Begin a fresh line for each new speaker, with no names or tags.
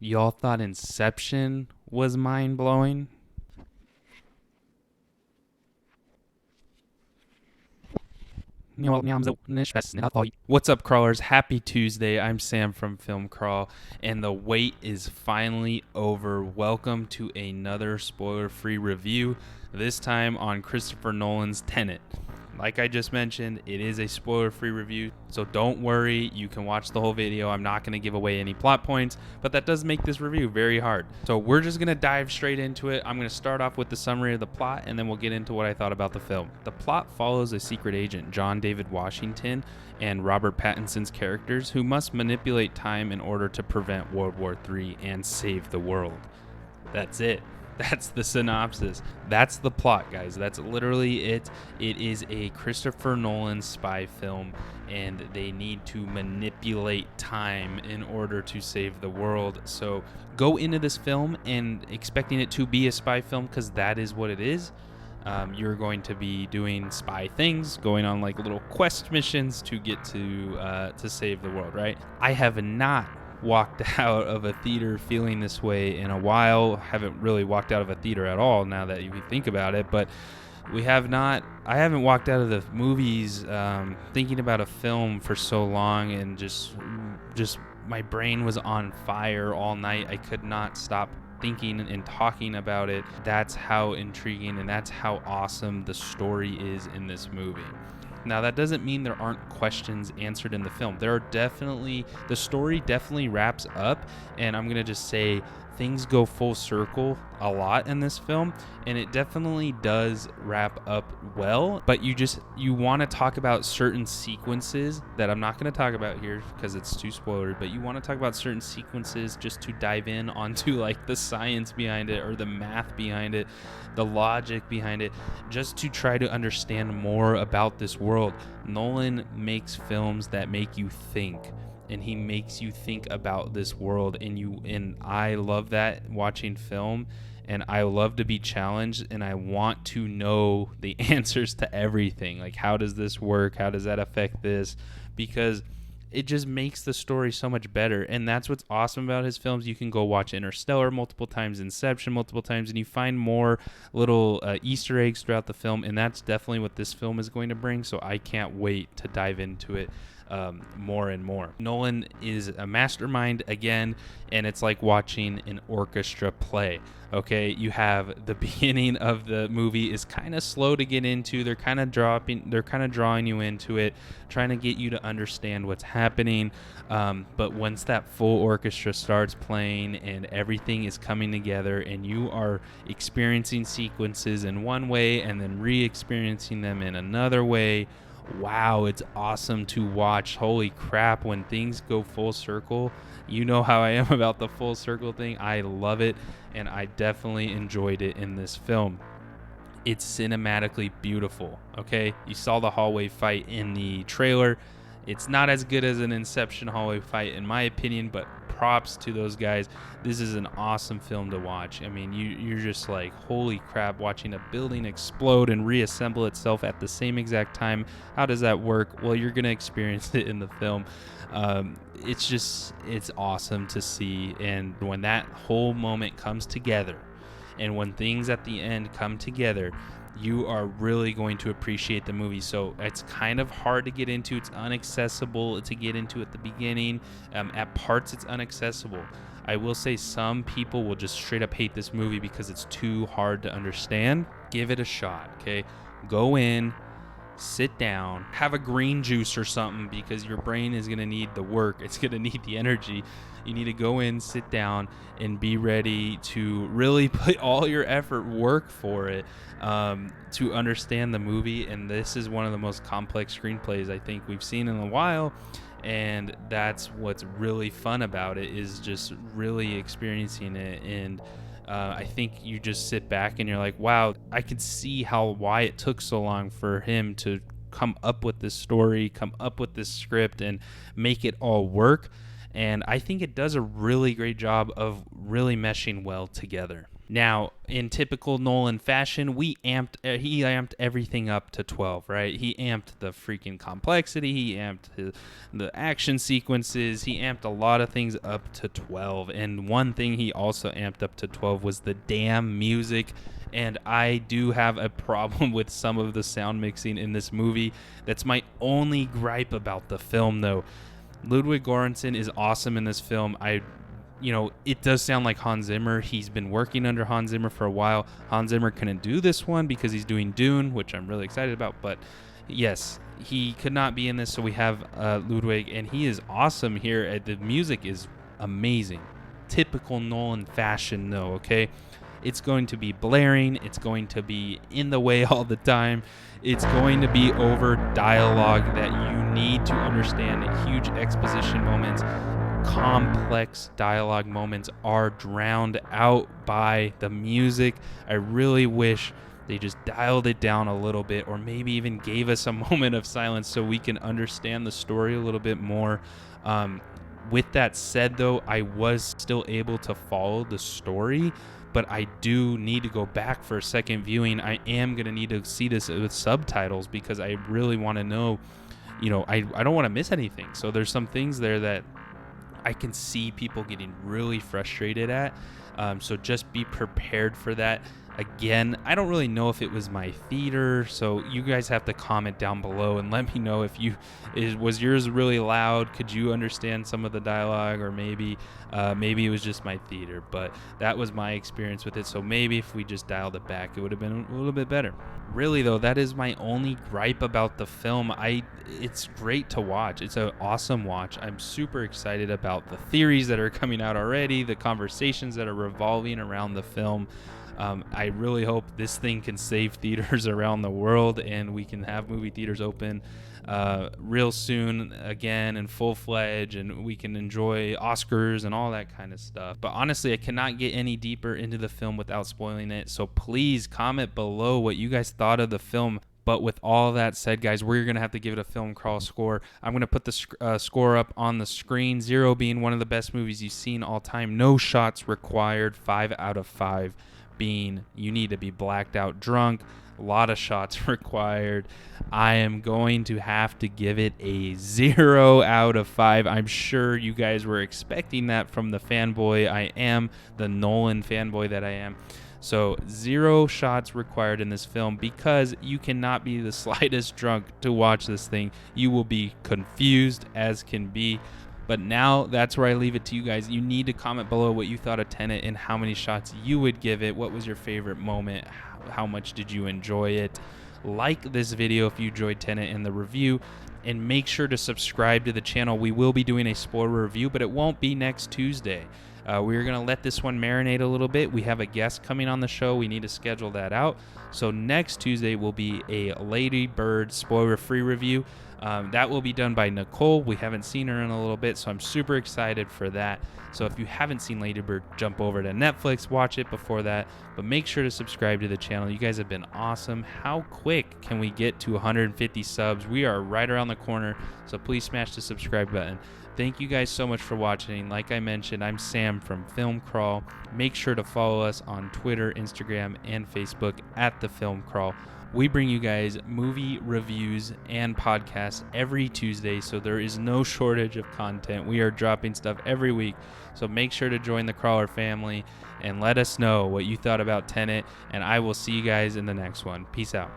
Y'all thought Inception was mind-blowing? What's up, crawlers? Happy Tuesday. I'm Sam from Film Crawl, and the wait is finally over. Welcome to another spoiler-free review, this time on Christopher Nolan's Tenet. Like I just mentioned, it is a spoiler-free review, so don't worry. You can watch the whole video. I'm not going to give away any plot points, but that does make this review very hard. So we're just going to dive straight into it. I'm going to start off with the summary of the plot, and then we'll get into what I thought about the film. The plot follows a secret agent, John David Washington, and Robert Pattinson's characters, who must manipulate time in order to prevent World War III and save the world. That's it. That's the synopsis. That's the plot, guys. That's literally it. It is a Christopher Nolan spy film, and they need to manipulate time in order to save the world. So go into this film and expecting it to be a spy film, because that is what it is. You're going to be doing spy things, going on like little quest missions to get to save the world, right? I have not walked out of a theater feeling this way in a while. Haven't really walked out of a theater at all now that you think about it, but I haven't walked out of the movies thinking about a film for so long, and just my brain was on fire all night. I could not stop thinking and talking about it. That's how intriguing and that's how awesome the story is in this movie. Now, that doesn't mean there aren't questions answered in the film. The story definitely wraps up, and I'm going to just say things go full circle a lot in this film, and it definitely does wrap up well, but you want to talk about certain sequences that I'm not going to talk about here because it's too spoilery, but you want to talk about certain sequences just to dive in onto like the science behind it or the math behind it, the logic behind it, just to try to understand more about this world. Nolan makes films that make you think, and he makes you think about this world, and I love that watching film, and I love to be challenged, and I want to know the answers to everything. Like, how does this work? How does that affect this? Because it just makes the story so much better, and that's what's awesome about his films. You can go watch Interstellar multiple times, Inception multiple times, and you find more little Easter eggs throughout the film, and that's definitely what this film is going to bring, so I can't wait to dive into it more and more. Nolan is a mastermind again, and it's like watching an orchestra play. Okay, you have the beginning of the movie is kind of slow to get into. They're kind of drawing you into it, trying to get you to understand what's happening. But once that full orchestra starts playing and everything is coming together, and you are experiencing sequences in one way and then re-experiencing them in another way, wow, it's awesome to watch. Holy crap, when things go full circle. You know how I am about the full circle thing. I love it, and I definitely enjoyed it in this film. It's cinematically beautiful, okay? You saw the hallway fight in the trailer. It's not as good as an Inception hallway fight, in my opinion, but props to those guys. This is an awesome film to watch. I mean, you're just like, holy crap, watching a building explode and reassemble itself at the same exact time. How does that work? Well, you're going to experience it in the film. It's awesome to see. And when that whole moment comes together, and when things at the end come together, you are really going to appreciate the movie. So it's kind of hard to get into. It's inaccessible to get into at the beginning. At parts, it's inaccessible. I will say some people will just straight up hate this movie because it's too hard to understand. Give it a shot, okay? Go in, sit down, have a green juice or something, because your brain is going to need the work. It's going to need the energy. You need to go in, sit down, and be ready to really put all your effort, work for it, to understand the movie. And this is one of the most complex screenplays I think we've seen in a while. And that's what's really fun about it, is just really experiencing it. And I think you just sit back and you're like, wow, I could see why it took so long for him to come up with this story, come up with this script, and make it all work. And I think it does a really great job of really meshing well together. Now, in typical Nolan fashion, he amped everything up to 12, right? He amped the freaking complexity, he amped the action sequences, he amped a lot of things up to 12. And one thing he also amped up to 12 was the damn music. And I do have a problem with some of the sound mixing in this movie. That's my only gripe about the film, though. Ludwig Göransson is awesome in this film. It does sound like Hans Zimmer. He's been working under Hans Zimmer for a while. Hans Zimmer couldn't do this one because he's doing Dune, which I'm really excited about. But yes, he could not be in this, so we have Ludwig, and he is awesome here. The music is amazing. Typical Nolan fashion, though, okay? It's going to be blaring. It's going to be in the way all the time. It's going to be over dialogue that you need to understand. Huge exposition moments. Complex dialogue moments are drowned out by the music. I really wish they just dialed it down a little bit, or maybe even gave us a moment of silence so we can understand the story a little bit more. With that said, though, I was still able to follow the story, but I do need to go back for a second viewing. I am going to need to see this with subtitles because I really want to know, I don't want to miss anything. So there's some things there that I can see people getting really frustrated at. So just be prepared for that. Again, I don't really know if it was my theater, so you guys have to comment down below and let me know if was yours really loud? Could you understand some of the dialogue, or maybe it was just my theater? But that was my experience with it. So maybe if we just dialed it back, it would have been a little bit better. Really, though, that is my only gripe about the film. It's great to watch. It's an awesome watch. I'm super excited about the theories that are coming out already, the conversations that are revolving around the film. I really hope this thing can save theaters around the world, and we can have movie theaters open real soon again and full-fledged, and we can enjoy Oscars and all that kind of stuff. But honestly, I cannot get any deeper into the film without spoiling it, so please comment below what you guys thought of the film. But with all that said, guys, we're going to have to give it a Film Crawl score. I'm going to put the score up on the screen. 0 being one of the best movies you've seen all time. No shots required. 5 out of 5 being you need to be blacked out drunk. A lot of shots required. I am going to have to give it a 0 out of 5. I'm sure you guys were expecting that from the fanboy. I am the Nolan fanboy that I am. So 0 shots required in this film, because you cannot be the slightest drunk to watch this thing. You will be confused as can be. But now that's where I leave it to you guys. You need to comment below what you thought of Tenet and how many shots you would give it. What was your favorite moment? How much did you enjoy it? Like this video if you enjoyed Tenet and the review, and make sure to subscribe to the channel. We will be doing a spoiler review, but it won't be next Tuesday. We're going to let this one marinate a little bit. We have a guest coming on the show. We need to schedule that out. So next Tuesday will be a Lady Bird spoiler-free review. That will be done by Nicole. We haven't seen her in a little bit, so I'm super excited for that. So if you haven't seen Lady Bird, jump over to Netflix, watch it before that. But make sure to subscribe to the channel. You guys have been awesome. How quick can we get to 150 subs? We are right around the corner, so please smash the subscribe button. Thank you guys so much for watching. Like I mentioned, I'm Sam from Film Crawl. Make sure to follow us on Twitter, Instagram, and Facebook at The Film Crawl. We bring you guys movie reviews and podcasts every Tuesday, so there is no shortage of content. We are dropping stuff every week, so make sure to join the Crawler family and let us know what you thought about Tenet, and I will see you guys in the next one. Peace out.